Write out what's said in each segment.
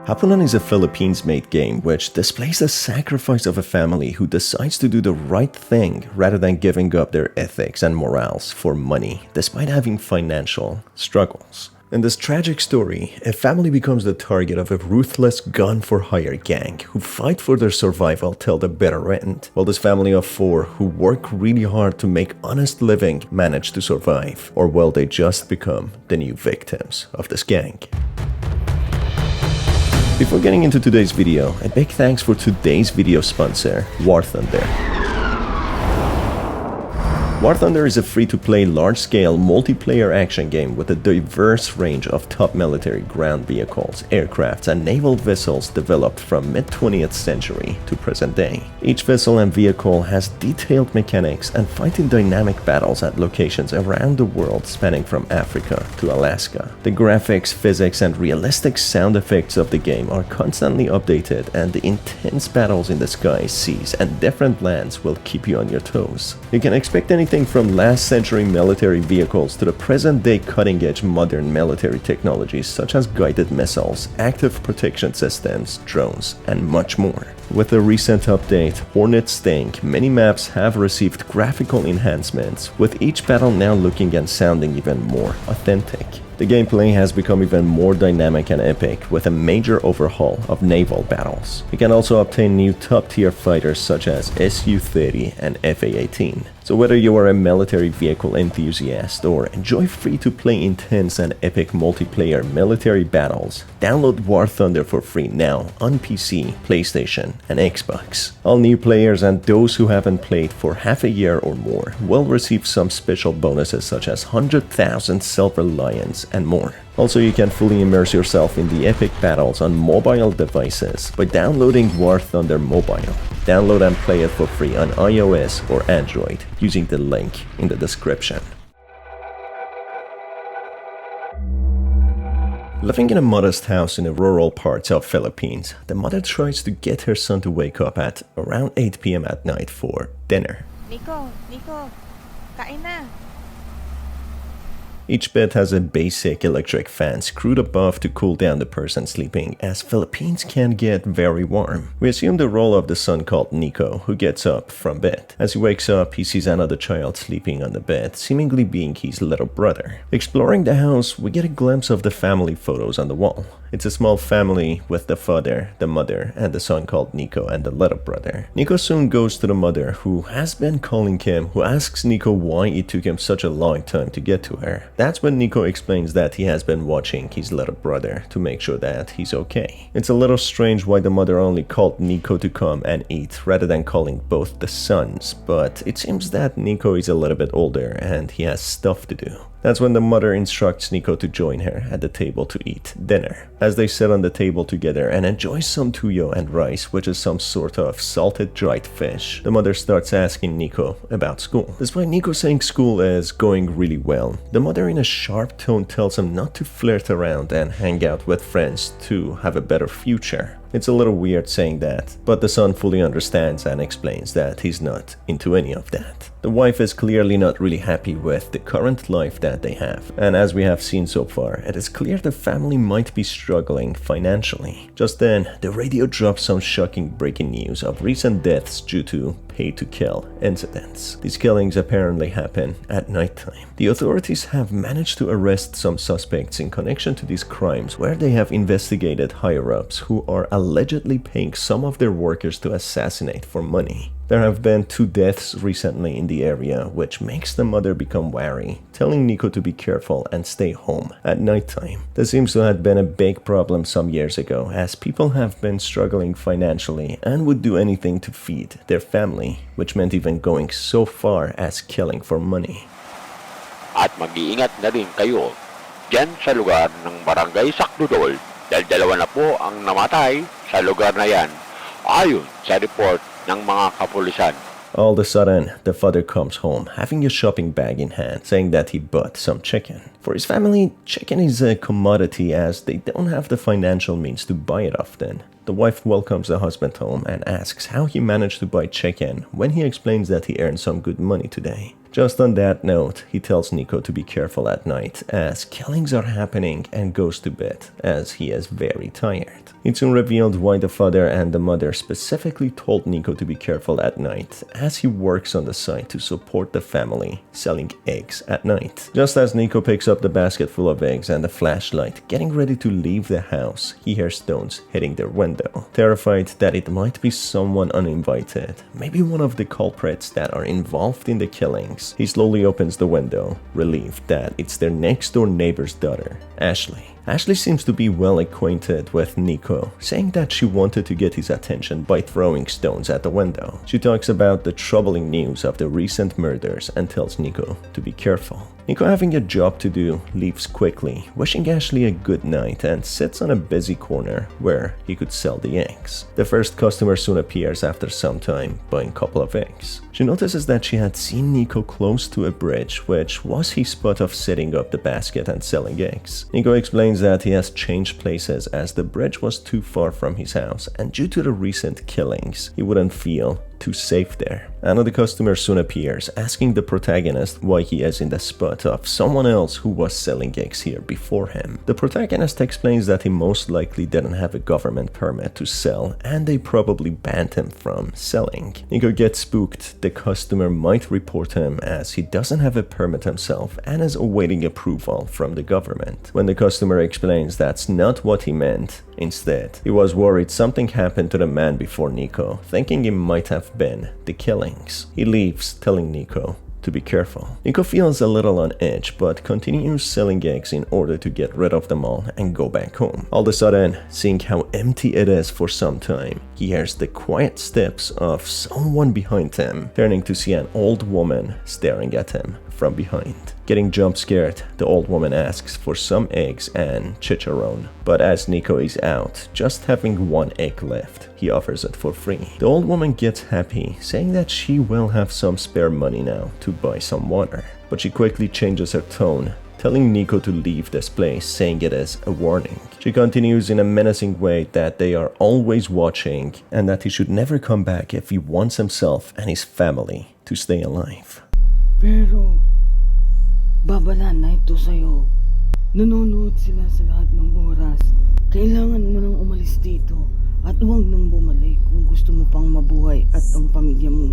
Hapunan is a Philippines-made game which displays the sacrifice of a family who decides to do the right thing rather than giving up their ethics and morals for money, despite having financial struggles. In this tragic story, a family becomes the target of a ruthless gun-for-hire gang who fight for their survival till the bitter end, while this family of four who work really hard to make honest living manage to survive, or will they just become the new victims of this gang? Before getting into today's video, a big thanks for today's video sponsor, War Thunder. War Thunder is a free-to-play, large-scale, multiplayer action game with a diverse range of top military ground vehicles, aircrafts, and naval vessels developed from mid-20th century to present day. Each vessel and vehicle has detailed mechanics and fight in dynamic battles at locations around the world spanning from Africa to Alaska. The graphics, physics, and realistic sound effects of the game are constantly updated, and the intense battles in the skies, seas, and different lands will keep you on your toes. You can expect anything from last century military vehicles to the present day cutting edge modern military technologies such as guided missiles, active protection systems, drones, and much more. With the recent update, Hornet Sting, many maps have received graphical enhancements, with each battle now looking and sounding even more authentic. The gameplay has become even more dynamic and epic with a major overhaul of naval battles. You can also obtain new top-tier fighters such as Su-30 and Fa-18. So whether you are a military vehicle enthusiast or enjoy free-to-play intense and epic multiplayer military battles, download War Thunder for free now on PC, PlayStation, and Xbox. All new players and those who haven't played for half a year or more will receive some special bonuses such as 100,000 Silver Lions and more. Also, you can fully immerse yourself in the epic battles on mobile devices by downloading War Thunder Mobile. Download and play it for free on iOS or Android using the link in the description. Living in a modest house in the rural parts of Philippines, the mother tries to get her son to wake up at around 8 p.m. at night for dinner. Nico, kain na. Each bed has a basic electric fan screwed above to cool down the person sleeping, as Philippines can get very warm. We assume the role of the son called Nico, who gets up from bed. As he wakes up, he sees another child sleeping on the bed, seemingly being his little brother. Exploring the house, we get a glimpse of the family photos on the wall. It's a small family with the father, the mother, and the son called Nico and the little brother. Nico soon goes to the mother, who has been calling him, who asks Nico why it took him such a long time to get to her. That's when Nico explains that he has been watching his little brother to make sure that he's okay. It's a little strange why the mother only called Nico to come and eat rather than calling both the sons, but it seems that Nico is a little bit older and he has stuff to do. That's when the mother instructs Nico to join her at the table to eat dinner. As they sit on the table together and enjoy some tuyo and rice, which is some sort of salted dried fish, the mother starts asking Nico about school. Despite Nico saying school is going really well, the mother in a sharp tone tells him not to flirt around and hang out with friends to have a better future. It's a little weird saying that, but the son fully understands and explains that he's not into any of that. The wife is clearly not really happy with the current life that they have, and as we have seen so far, it is clear the family might be struggling financially. Just then, the radio drops some shocking breaking news of recent deaths due to pay-to-kill incidents. These killings apparently happen at nighttime. The authorities have managed to arrest some suspects in connection to these crimes, where they have investigated higher-ups who are allegedly paying some of their workers to assassinate for money. There have been 2 deaths recently in the area, which makes the mother become wary, telling Nico to be careful and stay home at nighttime. This seems to have been a big problem some years ago, as people have been struggling financially and would do anything to feed their family, which meant even going so far as killing for money. At mag-iingat na rin kayo dyan sa lugar ng Barangay Sakdudol dahil 2 na po ang namatay sa lugar na yan ayon sa report ng mga kapulisan. All of a sudden, the father comes home, having a shopping bag in hand, saying that he bought some chicken. For his family, chicken is a commodity as they don't have the financial means to buy it often. The wife welcomes the husband home and asks how he managed to buy chicken when he explains that he earned some good money today. Just on that note, he tells Nico to be careful at night as killings are happening and goes to bed as he is very tired. It's soon revealed why the father and the mother specifically told Nico to be careful at night as he works on the side to support the family, selling eggs at night. Just as Nico picks up the basket full of eggs and the flashlight, getting ready to leave the house, he hears stones hitting their window. Terrified that it might be someone uninvited, maybe one of the culprits that are involved in the killings, he slowly opens the window, relieved that it's their next door neighbor's daughter, Ashley. Ashley seems to be well acquainted with Nico, saying that she wanted to get his attention by throwing stones at the window. She talks about the troubling news of the recent murders and tells Nico to be careful. Nico, having a job to do, leaves quickly, wishing Ashley a good night and sits on a busy corner where he could sell the eggs. The first customer soon appears after some time, buying a couple of eggs. She notices that she had seen Nico close to a bridge, which was his spot of setting up the basket and selling eggs. Nico explains that he has changed places as the bridge was too far from his house and due to the recent killings, he wouldn't feel too safe there. Another customer soon appears, asking the protagonist why he is in the spot of someone else who was selling eggs here before him. The protagonist explains that he most likely didn't have a government permit to sell and they probably banned him from selling. Nico gets spooked. The customer might report him as he doesn't have a permit himself and is awaiting approval from the government. When the customer explains that's not what he meant, instead, he was worried something happened to the man before Nico, thinking it might have been the killings. He leaves, telling Nico to be careful. Nico feels a little on edge but continues selling eggs in order to get rid of them all and go back home. All of a sudden, seeing how empty it is for some time, he hears the quiet steps of someone behind him, turning to see an old woman staring at him from behind. Getting jump scared, the old woman asks for some eggs and chicharron, but as Nico is out, just having one egg left, he offers it for free. The old woman gets happy, saying that she will have some spare money now to buy some water, but she quickly changes her tone, telling Nico to leave this place, saying it is a warning. She continues in a menacing way that they are always watching and that he should never come back if he wants himself and his family to stay alive. Pero, babala na ito sa'yo. Nanonood sila sa lahat ng oras. Kailangan mo nang umalis dito at huwag nang bumalik kung gusto mo pang mabuhay at ang pamilya mo.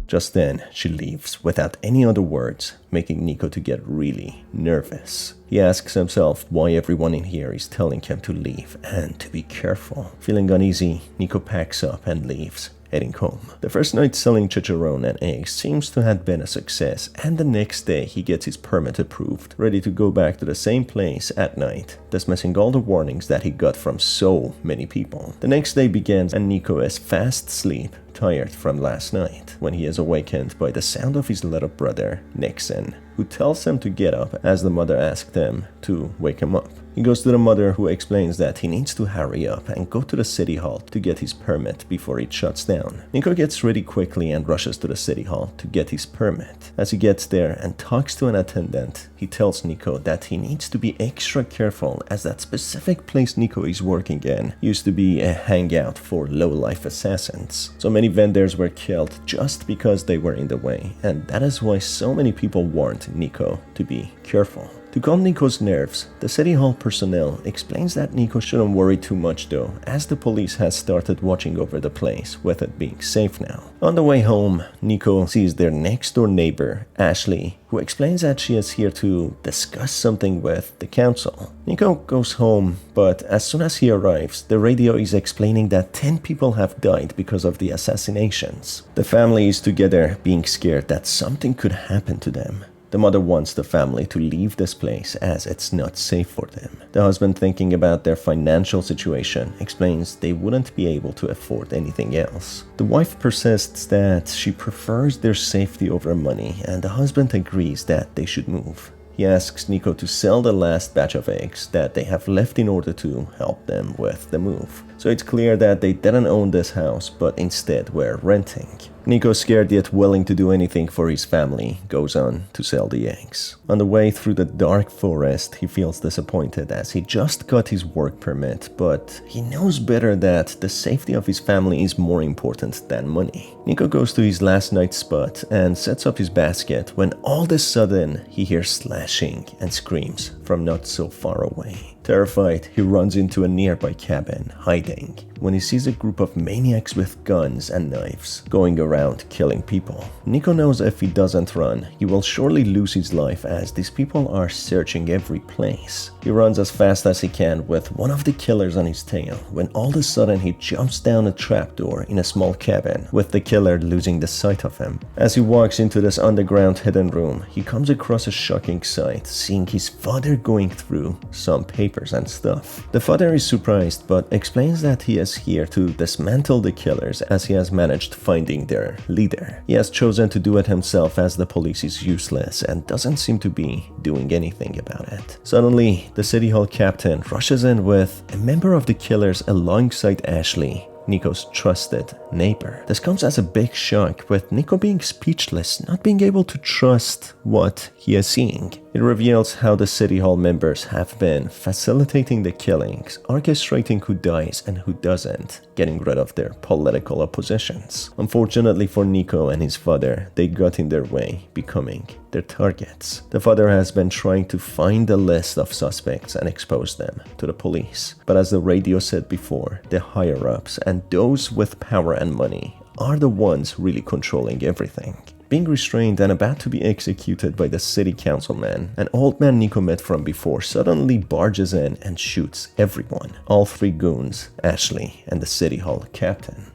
Just then, she leaves without any other words, making Nico to get really nervous. He asks himself why everyone in here is telling him to leave and to be careful. Feeling uneasy, Nico packs up and leaves, heading home. The first night selling chicharron and eggs seems to have been a success, and the next day he gets his permit approved, ready to go back to the same place at night, dismissing all the warnings that he got from so many people. The next day begins and Nico is fast asleep, tired from last night, when he is awakened by the sound of his little brother, Nixon, who tells him to get up as the mother asked him to wake him up. He goes to the mother, who explains that he needs to hurry up and go to the city hall to get his permit before it shuts down. Nico gets ready quickly and rushes to the city hall to get his permit. As he gets there and talks to an attendant, he tells Nico that he needs to be extra careful as that specific place Nico is working in used to be a hangout for low-life assassins. So many vendors were killed just because they were in the way, and that is why so many people warned Nico to be careful. To calm Nico's nerves, the City Hall personnel explains that Nico shouldn't worry too much though, as the police has started watching over the place, with it being safe now. On the way home, Nico sees their next door neighbor, Ashley, who explains that she is here to discuss something with the council. Nico goes home, but as soon as he arrives, the radio is explaining that 10 people have died because of the assassinations. The family is together, being scared that something could happen to them. The mother wants the family to leave this place as it's not safe for them. The husband, thinking about their financial situation, explains they wouldn't be able to afford anything else. The wife persists that she prefers their safety over money, and the husband agrees that they should move. He asks Nico to sell the last batch of eggs that they have left in order to help them with the move. So it's clear that they didn't own this house, but instead were renting. Nico, scared yet willing to do anything for his family, goes on to sell the eggs. On the way through the dark forest, he feels disappointed as he just got his work permit, but he knows better that the safety of his family is more important than money. Nico goes to his last night spot and sets up his basket when all of a sudden he hears slashing and screams from not so far away. Terrified, he runs into a nearby cabin, hiding, when he sees a group of maniacs with guns and knives going around killing people. Nico knows if he doesn't run, he will surely lose his life as these people are searching every place. He runs as fast as he can with one of the killers on his tail when all of a sudden he jumps down a trapdoor in a small cabin, with the killer losing the sight of him. As he walks into this underground hidden room, he comes across a shocking sight, seeing his father going through some papers and stuff. The father is surprised but explains that he is here to dismantle the killers as he has managed finding their leader. He has chosen to do it himself as the police is useless and doesn't seem to be doing anything about it. Suddenly, the city hall captain rushes in with a member of the killers alongside Ashley, Nico's trusted neighbor. This comes as a big shock, with Nico being speechless, not being able to trust what he is seeing. It reveals how the City Hall members have been facilitating the killings, orchestrating who dies and who doesn't, getting rid of their political oppositions. Unfortunately for Nico and his father, they got in their way, becoming their targets. The father has been trying to find a list of suspects and expose them to the police. But as the radio said before, the higher-ups and those with power and money are the ones really controlling everything. Being restrained and about to be executed by the city councilman, an old man Nico met from before suddenly barges in and shoots everyone. All three goons, Ashley and the city hall captain.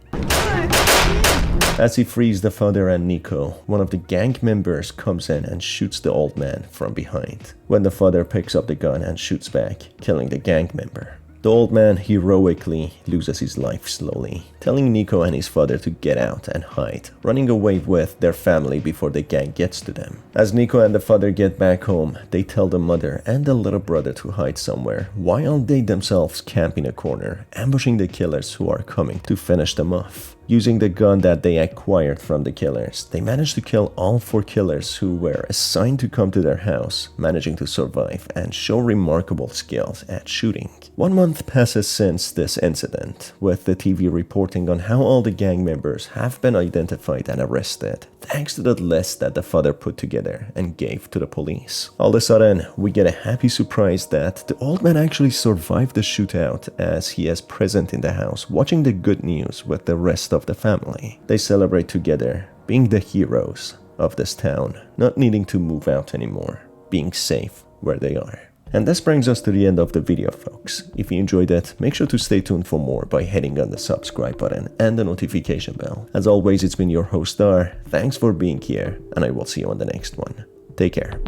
As he frees the father and Nico, one of the gang members comes in and shoots the old man from behind, when the father picks up the gun and shoots back, killing the gang member. The old man heroically loses his life slowly, telling Nico and his father to get out and hide, running away with their family before the gang gets to them. As Nico and the father get back home, they tell the mother and the little brother to hide somewhere, while they themselves camp in a corner, ambushing the killers who are coming to finish them off. Using the gun that they acquired from the killers, they managed to kill all 4 killers who were assigned to come to their house, managing to survive and show remarkable skills at shooting. 1 month passes since this incident, with the TV reporting on how all the gang members have been identified and arrested, thanks to the list that the father put together and gave to the police. All of a sudden, we get a happy surprise that the old man actually survived the shootout, as he is present in the house watching the good news with the rest of the family. They celebrate together, being the heroes of this town, not needing to move out anymore, being safe where they are. And this brings us to the end of the video, folks. If you enjoyed it, make sure to stay tuned for more by hitting on the subscribe button and the notification bell. As always, it's been your host Star. Thanks for being here, and I will see you on the next one. Take care.